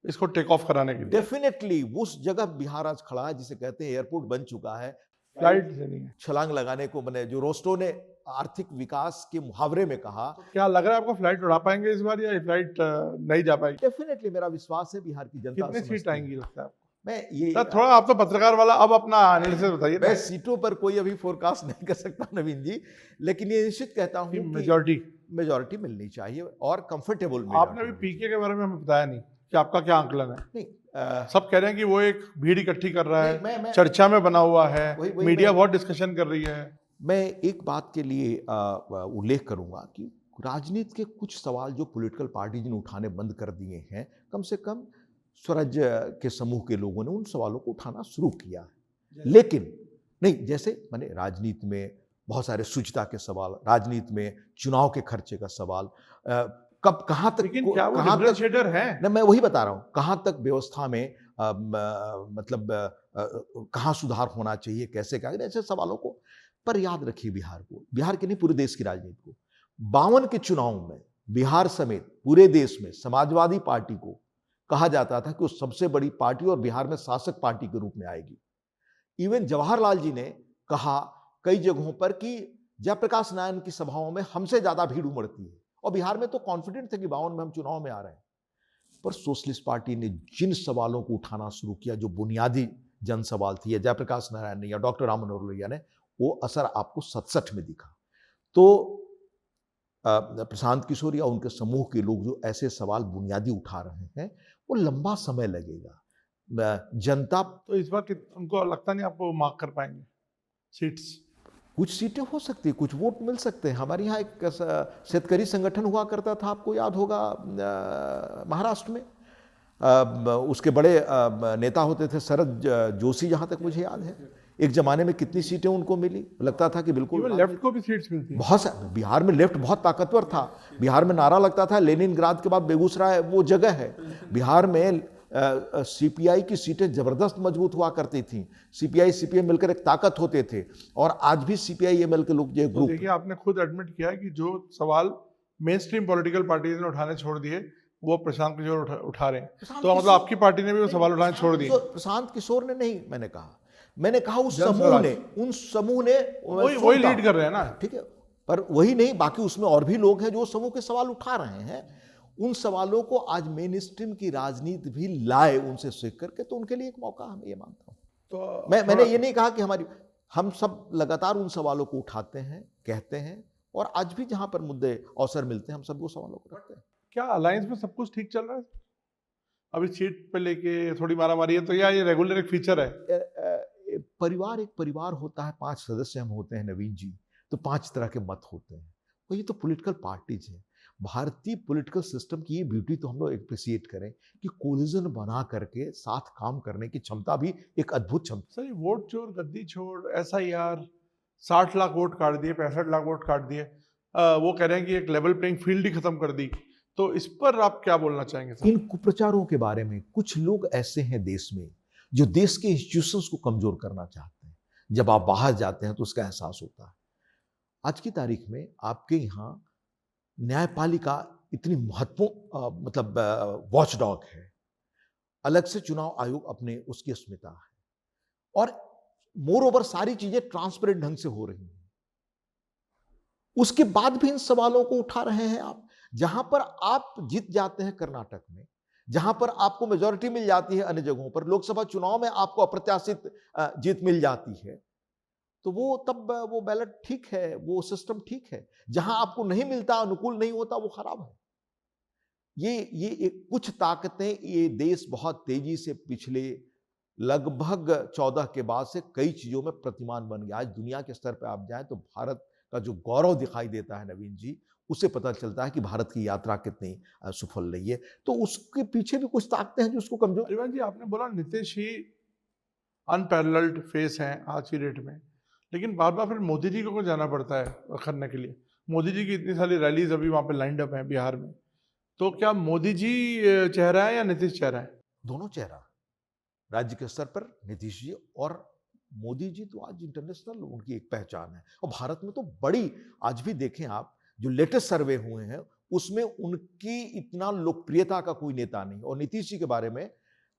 इसको टेक ऑफ कराने के लिए? डेफिनेटली उस जगह बिहार आज खड़ा है जिसे कहते हैं एयरपोर्ट बन चुका है। फ्लाइट से नहीं है, छलांग लगाने को बने, जो रोस्टो ने आर्थिक विकास के मुहावरे में कहा। क्या लग रहा है आपको फ्लाइट उड़ा पाएंगे इस बार, या ये फ्लाइट नहीं जा पाएगी? डेफिनेटली मेरा विश्वास है बिहार की जनता। कितनी सीट आएंगी लगता है आपको? मैं ये थोड़ा आप तो पत्रकार वाला, अब अपना एनालिसिस बताइए। मैं सीटों पर कोई अभी फोरकास्ट नहीं कर सकता नवीन जी, लेकिन ये निश्चित कहता हूं कि मेजॉरिटी मिलनी चाहिए और कंफर्टेबल। आपने अभी पीके के बारे में हमें बताया नहीं कि आपका क्या आंकलन है। नहीं, सब कह रहे हैं कि वो एक भीड़ इकट्ठी कर रहा नहीं, है, मैं चर्चा में बना हुआ है, वही मीडिया मैं बहुत डिस्कशन कर रही है। मैं एक बात के लिए उल्लेख करूंगा कि राजनीति के कुछ सवाल जो पॉलिटिकल पार्टीज ने उठाने बंद कर दिए हैं, कम से कम स्वराज के समूह के लोगों ने उन सवालों को उठाना शुरू किया है। लेकिन नहीं, जैसे मैंने राजनीति में बहुत सारे शुचिता के सवाल, राजनीति में चुनाव के खर्चे का सवाल, कब कहाँ तक लेकिन क्या वो कहाँ तक डिफरेंशिएटर है? नहीं, मैं वही बता रहा हूँ, कहाँ तक व्यवस्था में मतलब कहाँ सुधार होना चाहिए, कैसे क्या, ऐसे सवालों को। पर याद रखिए, बिहार को, बिहार के नहीं पूरे देश की राजनीति को, 52 के चुनाव में बिहार समेत पूरे देश में समाजवादी पार्टी को कहा जाता था कि वो सबसे बड़ी पार्टी और बिहार में शासक पार्टी के रूप में आएगी। इवन जवाहरलाल जी ने कहा कई जगहों पर कि जयप्रकाश नारायण की सभाओं में हमसे ज्यादा भीड़ उमड़ती है, और बिहार में तो कॉन्फिडेंट थे कि 52 में हम चुनाव में आ रहे हैं। पर सोशलिस्ट पार्टी ने जिन सवालों को उठाना शुरू किया, जो बुनियादी जन सवाल थी, या जयप्रकाश नारायण ने या डॉक्टर राम मनोहर लोहिया ने, वो असर आपको 67 में दिखा। तो प्रशांत किशोर या उनके समूह के लोग जो ऐसे सवाल बुनियादी उठा रहे हैं, वो लंबा समय लगेगा। जनता तो इस बार उनको लगता नहीं आपको मार्क कर पाएंगे सीट्स? कुछ सीटें हो सकती है, कुछ वोट मिल सकते हैं। हमारे यहाँ एक शेतकरी संगठन हुआ करता था, आपको याद होगा, महाराष्ट्र में। उसके बड़े नेता होते थे शरद जोशी, जहाँ तक मुझे याद है। एक जमाने में कितनी सीटें उनको मिली, लगता था कि बिल्कुल लेफ्ट को भी सीट्स मिलती है। बहुत बिहार में लेफ्ट बहुत ताकतवर था। बिहार में नारा लगता था लेनिनग्राद के बाद बेगूसराय वो जगह है। बिहार में सीपीआई की सीटें जबरदस्त मजबूत हुआ करती थी। सीपीआई सीपीएम मिलकर एक ताकत होते थे, और आज भी सीपीआई एमएल के लोग जो ग्रुप। देखिए, आपने खुद एडमिट किया है कि जो सवाल मेन स्ट्रीम पॉलिटिकल पार्टीज ने उठाने छोड़ दिए, वो प्रशांत किशोर उठा रहे हैं। तो मतलब आपकी पार्टी ने भी वो सवाल उठाने छोड़ दिए? प्रशांत किशोर ने नहीं, मैंने कहा उस समूह ने वही लीड कर रहे हैं ना। ठीक है, पर वही नहीं, बाकी उसमें और भी लोग हैं जो समूह के सवाल उठा रहे हैं। उन सवालों को आज मेन स्ट्रीम की राजनीति भी लाए उनसे सीख करके, तो उनके लिए एक मौका मैं ये मानता हूँ। तो मैंने ये नहीं कहा कि हम सब लगातार उन सवालों को उठाते हैं, कहते हैं, और आज भी जहां पर मुद्दे अवसर मिलते हैं हम सब वो सवालों को रखते हैं। क्या अलायंस में सब कुछ ठीक चल रहा है? अभी सीट पे लेके थोड़ी मारामारी है, तो ये रेगुलर एक फीचर है? परिवार एक परिवार होता है, 5 सदस्य हम होते हैं नवीन जी, तो 5 तरह के मत होते हैं। तो ये तो पॉलिटिकल पार्टीज है। भारतीय पॉलिटिकल सिस्टम की ये ब्यूटी तो हम लोग एप्रिसिएट करें कि कोलिजन बना करके साथ काम करने की क्षमता भी एक अद्भुत क्षमता। सही, वोट चोर गद्दी छोड़ ऐसा यार 60 लाख वोट काट दिए, 65 लाख वोट काट दिए। वो कह रहे हैं कि एक लेवल प्लेइंग फील्ड ही खत्म कर दी। तो इस पर आप क्या बोलना चाहेंगे सर? इन कुप्रचारों के बारे में कुछ लोग ऐसे हैं देश में जो देश के इंस्टीट्यूशंस को कमजोर करना चाहते हैं। जब आप बाहर जाते हैं तो उसका एहसास होता है। आज की तारीख में आपके यहाँ न्यायपालिका इतनी महत्वपूर्ण मतलब वॉचडॉग है। अलग से चुनाव आयोग अपने उसकी अस्मिता है, और मोर ओवर सारी चीजें ट्रांसपेरेंट ढंग से हो रही हैं। उसके बाद भी इन सवालों को उठा रहे हैं आप। जहां पर आप जीत जाते हैं कर्नाटक में, जहां पर आपको मेजॉरिटी मिल जाती है, अन्य जगहों पर लोकसभा चुनाव में आपको अप्रत्याशित जीत मिल जाती है, तो वो तब वो बैलेट ठीक है, वो सिस्टम ठीक है। जहां आपको नहीं मिलता, अनुकूल नहीं होता, वो खराब है। ये एक कुछ ताकतें, ये देश बहुत तेजी से पिछले लगभग 14 के बाद से कई चीजों में प्रतिमान बन गया। आज दुनिया के स्तर पर आप जाएं तो भारत का जो गौरव दिखाई देता है नवीन जी, उससे पता चलता है कि भारत की यात्रा कितनी सफल रही है। तो उसके पीछे भी कुछ ताकतें हैं जो उसको कमजोर। अरिवान जी, आपने बोला नीतीश ही अनपैरेलल्ड फेस हैं आज की डेट में, लेकिन बार बार फिर मोदी जी को जाना पड़ता है करने के लिए। मोदी जी की इतनी सारी रैलीज अभी वहाँ पे लाइंड अप हैं बिहार में, तो क्या मोदी जी चेहरा है या नीतीश चेहरा है? दोनों चेहरा। राज्य के स्तर पर नीतीश जी और मोदी जी तो आज इंटरनेशनल उनकी एक पहचान है। और भारत में तो बड़ी, आज भी देखें आप, जो लेटेस्ट सर्वे हुए हैं उसमें उनकी इतना लोकप्रियता का कोई नेता नहीं। और नीतीश जी के बारे में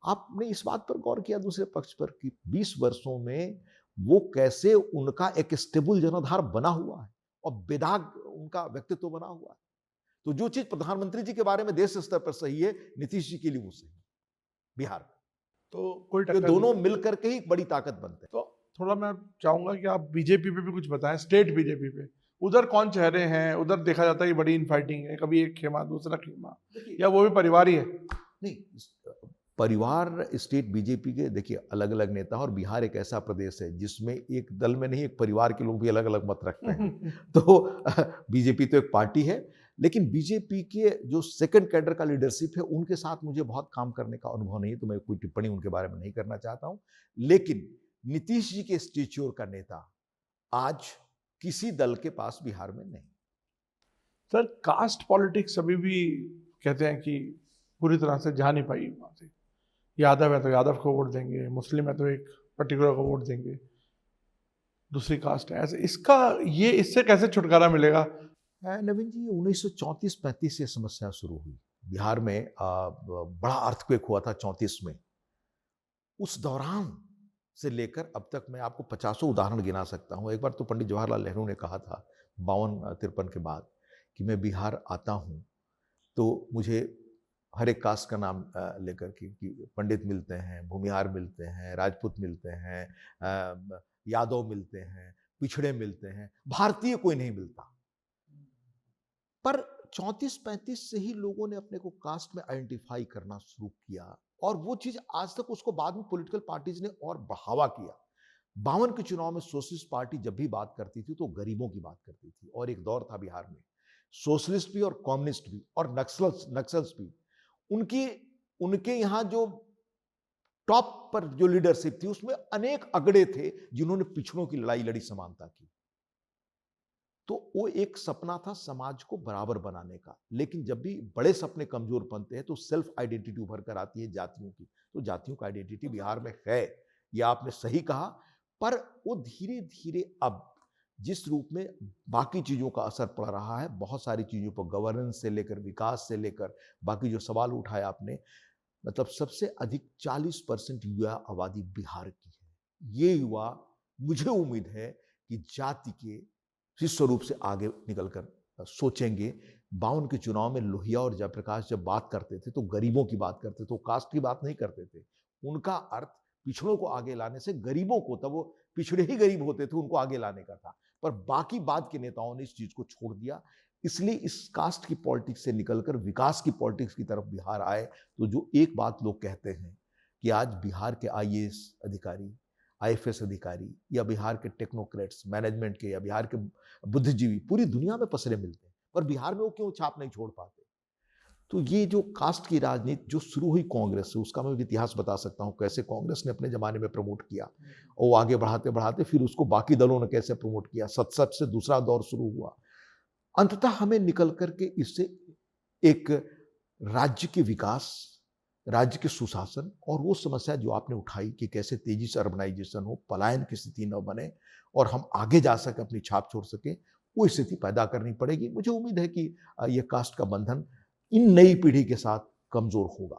आपने इस बात पर गौर किया दूसरे पक्ष पर कि 20 वर्षों में वो कैसे उनका एक स्टेबल जनाधार बना हुआ है और बेदाग उनका व्यक्तित्व बना हुआ है। तो जो चीज प्रधानमंत्री जी के बारे में देश स्तर पर सही है, नीतीश जी के लिए वो सही है बिहार में। तो कोई तो दोनों मिलकर के ही एक बड़ी ताकत बनते हैं। तो थोड़ा मैं चाहूंगा कि आप बीजेपी पे भी कुछ बताएं, स्टेट बीजेपी पे उधर कौन चेहरे हैं? उधर देखा जाता है कि बड़ी इनफाइटिंग है, कभी एक खेमा दूसरा खेमा, या वो भी परिवार ही है? नहीं, परिवार स्टेट बीजेपी के देखिए अलग अलग नेता, और बिहार एक ऐसा प्रदेश है जिसमें एक दल में नहीं, एक परिवार के लोग भी अलग अलग मत रखते हैं। तो बीजेपी तो एक पार्टी है, लेकिन बीजेपी के जो सेकंड कैडर का लीडरशिप है उनके साथ मुझे बहुत काम करने का अनुभव नहीं है, तो मैं कोई टिप्पणी उनके बारे में नहीं करना चाहता हूं। लेकिन नीतीश जी के स्टेच्योर का नेता आज किसी दल के पास बिहार में नहीं। सर, कास्ट पॉलिटिक्स अभी भी कहते हैं कि पूरी तरह से जा नहीं पाई वहाँ से। यादव है तो यादव को वोट देंगे, मुस्लिम है तो एक पर्टिकुलर को वोट देंगे, दूसरी कास्ट है ऐसे। इससे कैसे छुटकारा मिलेगा? नवीन जी, 1934-35 से समस्या शुरू हुई बिहार में। बड़ा अर्थक्वेक हुआ था 34 में। उस दौरान से लेकर अब तक मैं आपको 50 उदाहरण गिना सकता हूं। एक बार तो पंडित जवाहरलाल नेहरू ने कहा था 52-53 के बाद कि मैं बिहार आता हूं तो मुझे हर एक कास्ट का नाम लेकर कि पंडित मिलते हैं, भूमिहार मिलते हैं, राजपूत मिलते हैं, यादव मिलते हैं, पिछड़े मिलते हैं, भारतीय कोई नहीं मिलता। पर 34-35 से ही लोगों ने अपने को कास्ट में आइडेंटिफाई करना शुरू किया, और वो चीज आज तक उसको बाद में पॉलिटिकल पार्टीज ने और बढ़ावा किया। 52 के चुनाव में सोशलिस्ट पार्टी जब भी बात करती थी तो गरीबों की बात करती थी, और एक दौर था बिहार में सोशलिस्ट भी और कम्युनिस्ट भी और नक्सल्स भी, उनकी उनके यहां जो टॉप पर जो लीडरशिप थी उसमें अनेक अगड़े थे जिन्होंने पिछड़ों की लड़ाई लड़ी, समानता की। तो वो एक सपना था समाज को बराबर बनाने का। लेकिन जब भी बड़े सपने कमजोर बनते हैं तो सेल्फ आइडेंटिटी उभर कर आती है जातियों की। तो जातियों का आइडेंटिटी बिहार में है, यह आपने सही कहा। पर वो धीरे धीरे अब जिस रूप में बाकी चीजों का असर पड़ रहा है, बहुत सारी चीजों पर, गवर्नेंस से लेकर विकास से लेकर बाकी जो सवाल उठाया आपने, मतलब सबसे अधिक 40% युवा आबादी बिहार की है। ये युवा, मुझे उम्मीद है कि जाति के इस स्वरूप से आगे निकलकर सोचेंगे। 52 के चुनाव में लोहिया और जयप्रकाश जब बात करते थे तो गरीबों की बात करते थे, तो कास्ट की बात नहीं करते थे। उनका अर्थ पिछड़ों को आगे लाने से गरीबों को, तब वो पिछड़े ही गरीब होते थे, उनको आगे लाने का था। पर बाकी बाद के नेताओं ने इस चीज को छोड़ दिया। इसलिए इस कास्ट की पॉलिटिक्स से निकलकर विकास की पॉलिटिक्स की तरफ बिहार आए। तो जो एक बात लोग कहते हैं कि आज बिहार के आईएएस अधिकारी, आईएफएस अधिकारी, या बिहार के टेक्नोक्रेट्स, मैनेजमेंट के, या बिहार के बुद्धिजीवी पूरी दुनिया में पसरे मिलते हैं, पर बिहार में वो क्यों छाप नहीं छोड़ पाते? तो ये जो कास्ट की राजनीति जो शुरू हुई कांग्रेस से, उसका मैं इतिहास बता सकता हूं, कैसे कांग्रेस ने अपने जमाने में प्रमोट किया, और वो आगे बढ़ाते बढ़ाते फिर उसको बाकी दलों ने कैसे प्रमोट किया। 67 से दूसरा दौर शुरू हुआ। अंततः हमें निकल करके इससे एक राज्य के विकास, राज्य के सुशासन, और वो समस्या जो आपने उठाई कि कैसे तेजी से अर्बनाइजेशन हो, पलायन की स्थिति न बने और हम आगे जा सके, अपनी छाप छोड़ सके, वो स्थिति पैदा करनी पड़ेगी। मुझे उम्मीद है कि यह कास्ट का बंधन इन नई पीढ़ी के साथ कमजोर होगा।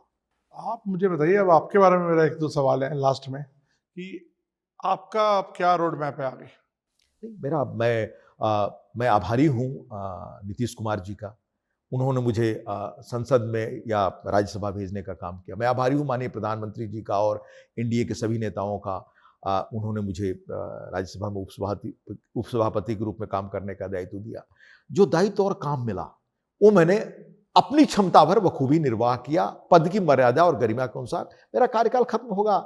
आप मुझे बताइए, अब आपके बारे में मेरा 1-2 सवाल है लास्ट में, कि आपका अब क्या रोड मैप है आगे? मैं आभारी हूँ नीतीश कुमार जी का। उन्होंने मुझे संसद में या राज्यसभा भेजने का काम किया। मैं आभारी हूँ माननीय प्रधानमंत्री जी का और एनडीए के सभी नेताओं का। उन्होंने मुझे राज्यसभा में उपसभापति के रूप में काम करने का दायित्व दिया। जो दायित्व और काम मिला वो मैंने अपनी क्षमता भर बखूबी निर्वाह किया। पद की मर्यादा और गरिमा के अनुसार मेरा कार्यकाल खत्म होगा।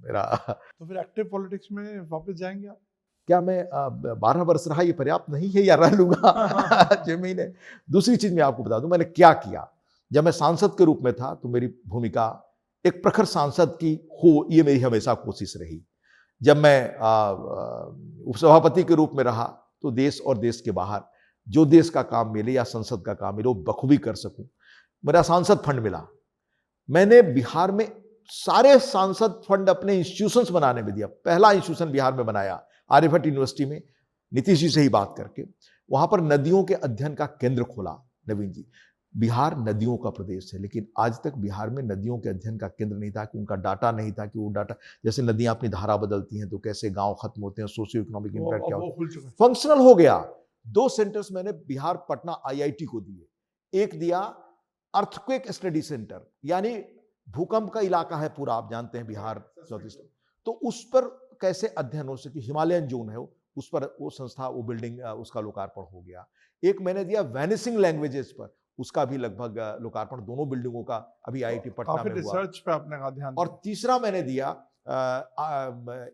मेरा तो फिर एक्टिव पॉलिटिक्स में वापस जाएंगे आप? क्या मैं 12 वर्ष रहा ये पर्याप्त नहीं है, या रह लूंगा 6 महीने? दूसरी चीज मैं आपको बता दूं मैंने क्या किया। जब मैं सांसद के रूप में था तो मेरी भूमिका एक प्रखर सांसद की हो, ये मेरी हमेशा कोशिश रही। जब मैं उपसभापति के रूप में रहा तो देश और देश के बाहर जो देश का काम मिले या संसद का काम मिले वो बखूबी कर सकूं। मेरा सांसद फंड मिला, मैंने बिहार में सारे सांसद फंड अपने इंस्टीट्यूशंस बनाने में दिया। पहला इंस्टीट्यूशन बिहार में बनाया आर्यभट्ट यूनिवर्सिटी में, नीतीश जी से ही बात करके। वहां पर नदियों के अध्ययन का केंद्र खोला। नवीन जी, बिहार नदियों का प्रदेश है, लेकिन आज तक बिहार में नदियों के अध्ययन का केंद्र नहीं था, कि उनका डाटा नहीं था, कि वो डाटा, जैसे नदियां अपनी धारा बदलती हैं तो कैसे गांव खत्म होते हैं, सोशियो इकोनॉमिक इंपैक्ट क्या होता है, फंक्शनल हो गया। 2 सेंटर्स मैंने बिहार पटना आईआईटी को दिए। एक दिया अर्थक्वेक स्टडी सेंटर, यानी भूकंप का इलाका है पूरा, आप जानते हैं बिहार साउथ ईस्ट, तो उस पर कैसे अध्ययन हो सके, हिमालयन जोन है उस पर वो संस्था, वो बिल्डिंग, उसका लोकार्पण हो गया। एक मैंने दिया वैनिसिंग लैंग्वेजेस पर, उसका भी लगभग लोकार्पण दोनों बिल्डिंगों का अभी आईआईटी पटना काफी में हुआ। रिसर्च पे आपने कहा ध्यान और दिया। तीसरा मैंने दिया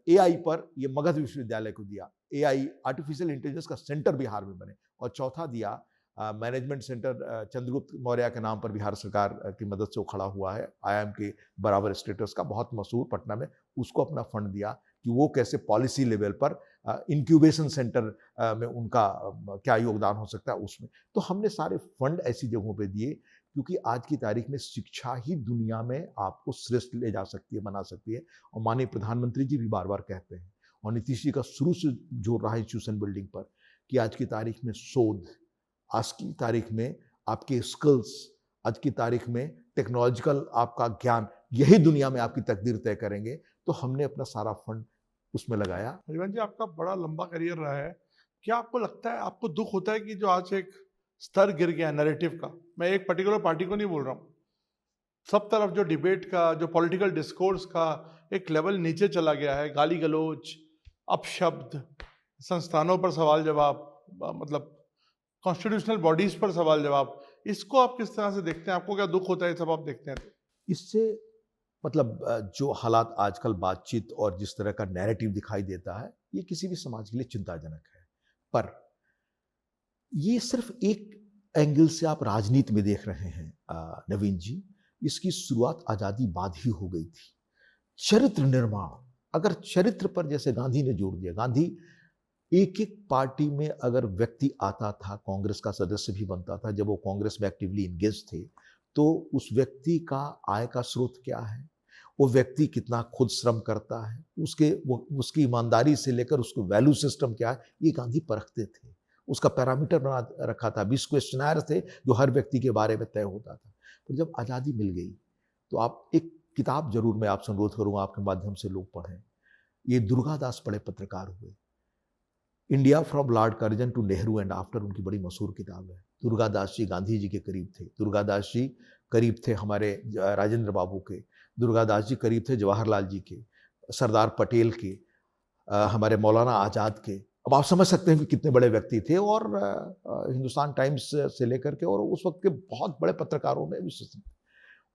एआई पर, ये मगध विश्वविद्यालय को दिया, एआई आर्टिफिशियल इंटेलिजेंस का सेंटर बिहार में बने। और चौथा दिया मैनेजमेंट सेंटर चंद्रगुप्त मौर्य के नाम पर बिहार सरकार की मदद से वो खड़ा हुआ है, आईआईएम के बराबर स्टेटस का, बहुत मशहूर पटना में। उसको अपना फंड दिया कि वो कैसे पॉलिसी लेवल पर इंक्यूबेशन सेंटर में उनका क्या योगदान हो सकता है उसमें। तो हमने सारे फंड ऐसी जगहों पे दिए क्योंकि आज की तारीख में शिक्षा ही दुनिया में आपको श्रेष्ठ ले जा सकती है, बना सकती है। और माननीय प्रधानमंत्री जी भी बार बार कहते हैं, और नीतीश जी का शुरू से जोर रहा है इंस्टीट्यूशन बिल्डिंग पर, कि आज की तारीख में शोध, आज की तारीख में आपके स्किल्स, आज की तारीख में टेक्नोलॉजिकल आपका ज्ञान, यही दुनिया में आपकी तकदीर तय करेंगे। तो हमने अपना सारा फंड उसमें लगाया। हरिवंश जी, आपका बड़ा लंबा करियर रहा है। क्या आपको लगता है, आपको दुख होता है कि जो आज एक स्तर गिर गया नैरेटिव का, मैं एक पर्टिकुलर पार्टी को नहीं बोल रहा हूँ, सब तरफ जो डिबेट का, जो पॉलिटिकल डिस्कोर्स का एक लेवल नीचे चला गया है, गाली गलौज, अपशब्द, संस्थानों पर सवाल जवाब, मतलब कॉन्स्टिट्यूशनल बॉडीज पर सवाल जवाब, इसको आप किस तरह से देखते हैं? आपको क्या दुख होता है सब आप देखते हैं तो? इससे मतलब जो हालात आजकल बातचीत और जिस तरह का नैरेटिव दिखाई देता है, ये किसी भी समाज के लिए चिंताजनक है। पर ये सिर्फ एक एंगल से आप राजनीति में देख रहे हैं नवीन जी। इसकी शुरुआत आजादी बाद ही हो गई थी। चरित्र निर्माण, अगर चरित्र पर जैसे गांधी ने जोर दिया, गांधी एक एक पार्टी में अगर व्यक्ति आता था, कांग्रेस का सदस्य भी बनता था, जब वो कांग्रेस में एक्टिवली इंगेज थे, तो उस व्यक्ति का आय का स्रोत क्या है, वो व्यक्ति कितना खुद श्रम करता है, उसकी ईमानदारी से लेकर उसको वैल्यू सिस्टम क्या है, ये गांधी परखते थे। उसका पैरामीटर बना रखा था, 20 क्वेश्चनर थे जो हर व्यक्ति के बारे में तय होता था। तो जब आज़ादी मिल गई तो आप एक किताब जरूर मैं आपसे अनुरोध करूंगा, आपके माध्यम से लोग पढ़ें। ये दुर्गादास बड़े पत्रकार हुए, India from Lord Curzon to Nehru and after, उनकी बड़ी मशहूर किताब है। दुर्गादास जी गांधी जी के करीब थे, दुर्गादास जी करीब थे हमारे राजेंद्र बाबू के, दुर्गादास जी करीब थे जवाहरलाल जी के, सरदार पटेल के, हमारे मौलाना आज़ाद के। अब आप समझ सकते हैं कि कितने बड़े व्यक्ति थे। और हिंदुस्तान टाइम्स से लेकर के और उस वक्त के बहुत बड़े पत्रकारों में विश्वसनीय,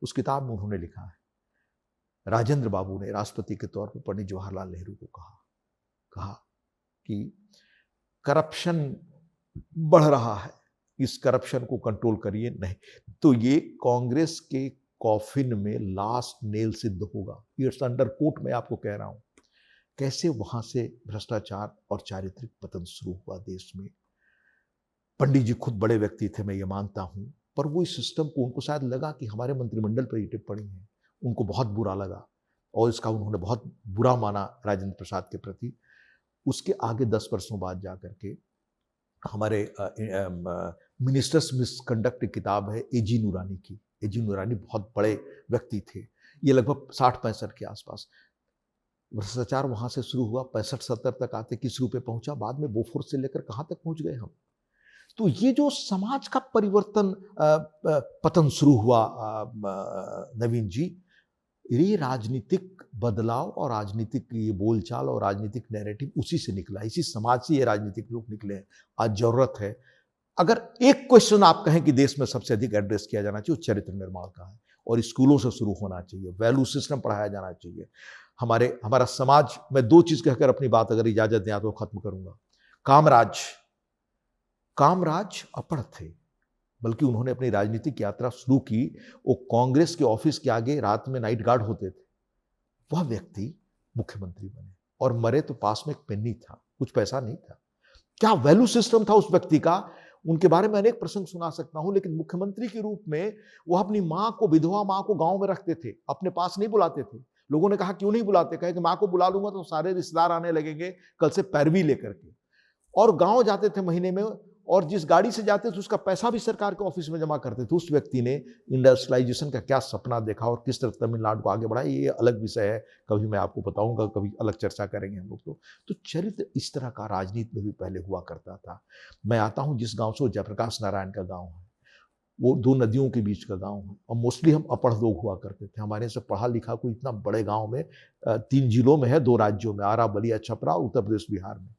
उस किताब में उन्होंने लिखा है, राजेंद्र बाबू ने राष्ट्रपति के तौर पर पंडित जवाहरलाल नेहरू को कहा कि करप्शन बढ़ रहा है, इस करप्शन को कंट्रोल करिए। नहीं तो ये कांग्रेस के कॉफिन में लास्ट नेल सिद्ध होगा। इट्स अंडर कोट में आपको कह रहा हूं, कैसे वहां से भ्रष्टाचार और चारित्रिक पतन शुरू हुआ देश में। पंडित जी खुद बड़े व्यक्ति थे, मैं ये मानता हूं, पर वो इस सिस्टम को, उनको शायद लगा कि हमारे मंत्रिमंडल पर ये टिप्पणी है, उनको बहुत बुरा लगा और इसका उन्होंने बहुत बुरा माना राजेंद्र प्रसाद के प्रति। उसके आगे 10 वर्षों बाद जाकर के हमारे मिनिस्टर्स मिसकंडक्ट किताब है एजी नूरानी की। एजी नूरानी बहुत बड़े व्यक्ति थे, ये लगभग 60-65 के आसपास। भ्रष्टाचार वहां से शुरू हुआ, 65-70 तक आते किस रूप में पहुंचा, बाद में बोफोर्स से लेकर कहां तक पहुंच गए हम। तो ये जो समाज का परिवर्तन पतन शुरू हुआ नवीन जी, ये राजनीतिक बदलाव और राजनीतिक ये बोलचाल और राजनीतिक नैरेटिव उसी से निकला, इसी समाज से ये राजनीतिक लोग निकले हैं। आज जरूरत है, अगर एक क्वेश्चन आप कहें कि देश में सबसे अधिक एड्रेस किया जाना चाहिए, चरित्र निर्माण का है, और स्कूलों से शुरू होना चाहिए, वैल्यू सिस्टम पढ़ाया जाना चाहिए। हमारा समाज, मैं 2 चीज कहकर अपनी बात अगर इजाजत दें तो खत्म करूंगा। कामराज अपढ़ थे, बल्कि उन्होंने अपनी राजनीतिक यात्रा शुरू की, वो कांग्रेस के ऑफिस के आगे रात में नाइट गार्ड होते थे। वह व्यक्ति मुख्यमंत्री बने और मरे तो पास में एक पेन्नी था, कुछ पैसा नहीं था। क्या वैल्यू सिस्टम था उस व्यक्ति का, उनके बारे में अनेक प्रसंग सुना सकता हूं। लेकिन मुख्यमंत्री के रूप में वह अपनी मां को, विधवा मां को गांव में रखते थे, अपने पास नहीं बुलाते थे। लोगों ने कहा क्यों नहीं बुलाते, कहे कि मां को बुला लूंगा तो सारे रिश्तेदार आने लगेंगे कल से पैरवी लेकर के। और गांव जाते थे महीने में, और जिस गाड़ी से जाते थे उसका पैसा भी सरकार के ऑफिस में जमा करते थे। उस व्यक्ति ने इंडस्ट्रियलाइजेशन का क्या सपना देखा और किस तरह तमिलनाडु को आगे बढ़ाया, ये अलग विषय है, कभी मैं आपको बताऊंगा, कभी अलग चर्चा करेंगे हम लोग। तो चरित्र इस तरह का राजनीति में भी पहले हुआ करता था। मैं आता हूं जिस गांव से, जयप्रकाश नारायण का गांव है, वो 2 नदियों के बीच का गांव है, और मोस्टली हम अपढ़ लोग हुआ करते थे। हमारे से पढ़ा लिखा कोई इतना बड़े गांव में 3 जिलों में है, 2 राज्यों में, आरा, बलिया, छपरा, उत्तर प्रदेश, बिहार में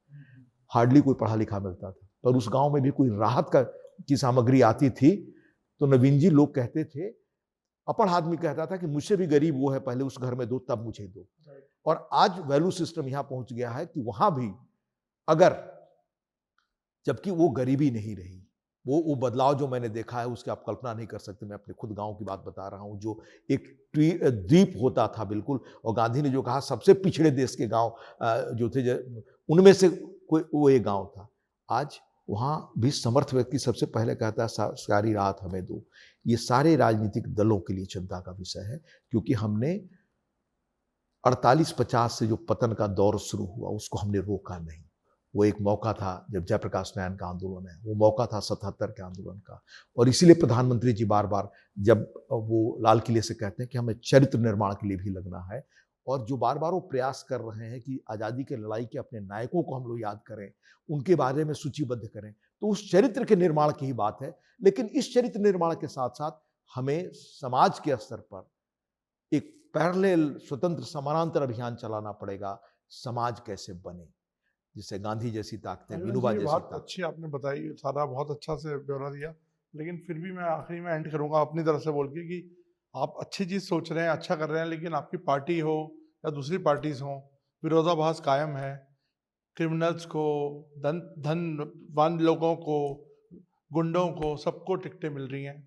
हार्डली कोई पढ़ा लिखा मिलता था। पर उस गांव में भी कोई राहत की सामग्री आती थी तो नवीन जी, लोग कहते थे, अपढ़ आदमी कहता था कि मुझसे भी गरीब वो है, पहले उस घर में दो तब मुझे दो। और आज वैल्यू सिस्टम यहां पहुंच गया है कि वहां भी अगर, जबकि वो गरीबी नहीं रही, वो बदलाव जो मैंने देखा है उसकी आप कल्पना नहीं कर सकते। मैं अपने खुद गांव की बात बता रहा हूं, जो एक द्वीप होता था बिल्कुल, और गांधी ने जो कहा सबसे पिछड़े देश के गांव जो थे, उनमें से कोई वो एक गांव था। आज वहां भी समर्थ व्यक्ति सबसे पहले कहता है सारी रात हमें दो। ये सारे राजनीतिक दलों के लिए चिंता का विषय है, क्योंकि हमने 48-50 से जो पतन का दौर शुरू हुआ उसको हमने रोका नहीं। वो एक मौका था जब जयप्रकाश नारायण का आंदोलन है, वो मौका था 77 के आंदोलन का। और इसीलिए प्रधानमंत्री जी बार बार जब वो लाल किले से कहते हैं कि हमें चरित्र निर्माण के लिए भी लगना है, और जो बार बार वो प्रयास कर रहे हैं कि आज़ादी की लड़ाई के अपने नायकों को हम लोग याद करें, उनके बारे में सूचीबद्ध करें, तो उस चरित्र के निर्माण की ही बात है। लेकिन इस चरित्र निर्माण के साथ साथ हमें समाज के स्तर पर एक पैरेलल स्वतंत्र समानांतर अभियान चलाना पड़ेगा। समाज कैसे बने, जिससे गांधी जैसी ताकतें, अभिनव विनोबा जी, ये जैसी बात ताकतें। अच्छी आपने बताई, सारा बहुत अच्छा से ब्यौरा दिया। लेकिन फिर भी मैं आखिरी में एंड करूंगा अपनी तरफ से बोल के कि आप अच्छी चीज़ सोच रहे हैं, अच्छा कर रहे हैं, लेकिन आपकी पार्टी हो या दूसरी पार्टीज हो, विरोधाभास कायम है। क्रिमिनल्स को, धनवान लोगों को, गुंडों को, सबको टिकटें मिल रही हैं,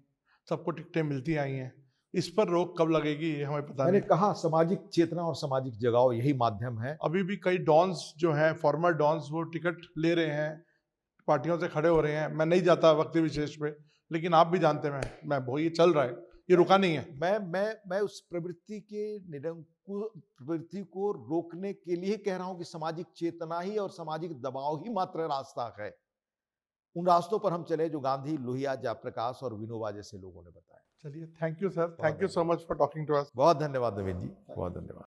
सबको टिकटें मिलती आई हैं। इस पर रोक कब लगेगी ये हमें पता मैंने नहीं। कहा सामाजिक चेतना और सामाजिक जगाव यही माध्यम है। अभी भी कई डॉन्स जो हैं, फॉर्मर डॉन्स, वो टिकट ले रहे हैं, पार्टियों से खड़े हो रहे हैं। मैं नहीं जाता वक्त विशेष पे, लेकिन आप भी जानते हैं मैं वो ये चल रहा है, ये रुका नहीं है। मैं उस प्रवृत्ति के प्रवृत्ति को रोकने के लिए कह रहा हूं कि सामाजिक चेतना ही और सामाजिक दबाव ही मात्र रास्ता है। उन रास्तों पर हम चले जो गांधी, लोहिया, जयप्रकाश और विनोबा जैसे लोगों ने बताया। चलिए, thank you sir, thank you so much for talking to us. बहुत धन्यवाद नवीन जी, बहुत धन्यवाद।